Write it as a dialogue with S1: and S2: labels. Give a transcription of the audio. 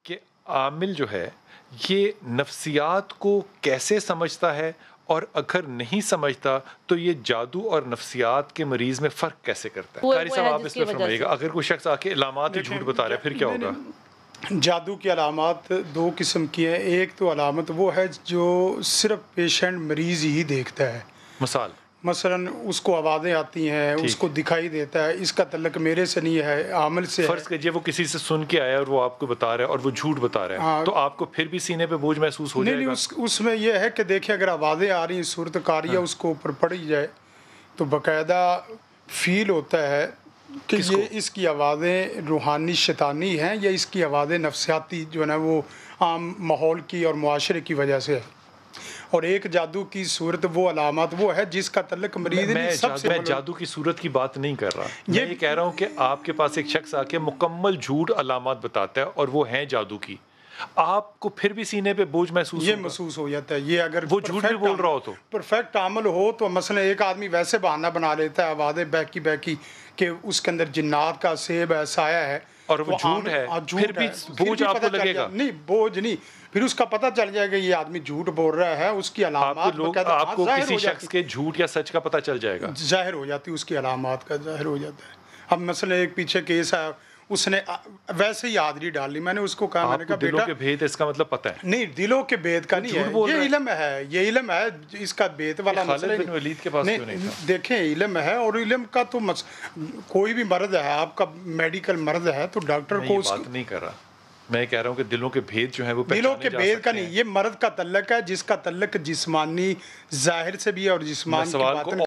S1: کہ عامل جو ہے یہ نفسیات کو کیسے سمجھتا ہے، اور اگر نہیں سمجھتا تو یہ جادو اور نفسیات کے مریض میں فرق کیسے کرتا ہے؟ قاری صاحب آپ اس پہ فرمائیے گا، اگر کوئی شخص آ کے علامات ہی جھوٹ بتا رہا ہے پھر کیا ہوگا؟
S2: جادو کی علامات دو قسم کی ہیں. ایک تو علامت وہ ہے جو صرف پیشنٹ مریض ہی دیکھتا ہے. مثلاً اس کو آوازیں آتی ہیں، اس کو دکھائی دیتا ہے، اس کا تعلق میرے سے نہیں ہے، عامل سے ہے.
S1: فرض کیجئے وہ کسی سے سن کے آیا اور وہ آپ کو بتا رہا ہے اور وہ جھوٹ بتا رہا ہے، تو آپ کو پھر بھی سینے پہ بوجھ محسوس ہو جائے گا؟
S2: نہیں، اس میں یہ ہے کہ دیکھیں اگر آوازیں آ رہی ہیں، صورت کاریہ اس کو اوپر پڑی جائے تو باقاعدہ فیل ہوتا ہے کہ یہ اس کی آوازیں روحانی شیطانی ہیں یا اس کی آوازیں نفسیاتی جو ہے نا وہ عام ماحول کی اور معاشرے کی وجہ سے ہے. اور ایک جادو کی صورت وہ علامات وہ ہے جس کا تعلق مریض نہیں.
S1: میں جادو کی صورت کی بات نہیں کر رہا، میں یہ کہہ رہا ہوں کہ آپ کے پاس ایک شخص آ کے مکمل جھوٹ علامات بتاتا ہے اور وہ ہیں جادو کی، آپ کو پھر بھی سینے پہ بوجھ محسوس
S2: ہو جاتا ہے. یہ اگر
S1: وہ جھوٹ بھی بول رہا ہو تو
S2: پرفیکٹ عمل ہو تو مثلا ایک آدمی ویسے بہانہ بنا لیتا ہے آوازیں بہکی کہ اس کے اندر جنات کا سیب ہے، سایہ ہے،
S1: اور وہ جھوٹ ہے، پھر بھی بوجھ آپ کو لگے گا؟
S2: نہیں، بوجھ نہیں، پھر اس کا پتہ چل جائے گا یہ آدمی جھوٹ بول رہا ہے. اس کی علامات
S1: آپ کو کسی شخص کے جھوٹ یا سچ کا پتہ چل جائے گا،
S2: ظاہر ہو جاتی، اس کی علامات کا ظاہر ہو جاتا ہے. اب مثلا ایک پیچھے کیس ہے، اس نے ویسے ہی حاضری ڈال لی. میں نے اس کو کہا، میں نے کہا بیٹا
S1: دلوں کے بھید اس کا مطلب پتہ ہے؟
S2: نہیں، دلوں کے بھید کا نہیں ہے، یہ علم ہے، یہ علم ہے. اس کا بھید والا مسئلہ
S1: خالد بن ولید کے پاس کیوں نہیں تھا؟
S2: دیکھیں علم ہے، اور علم کا تو کوئی بھی مرض ہے، آپ کا میڈیکل مرض ہے تو ڈاکٹر کو
S1: بات نہیں کر رہا، میں کہہ رہا ہوں کہ دلوں کے بھید جو ہیں وہ
S2: دلوں کے بھید کا نہیں، یہ مرض کا تعلق ہے جس کا تعلق جسمانی ظاہر سے بھی ہے اور جسمان کی باطن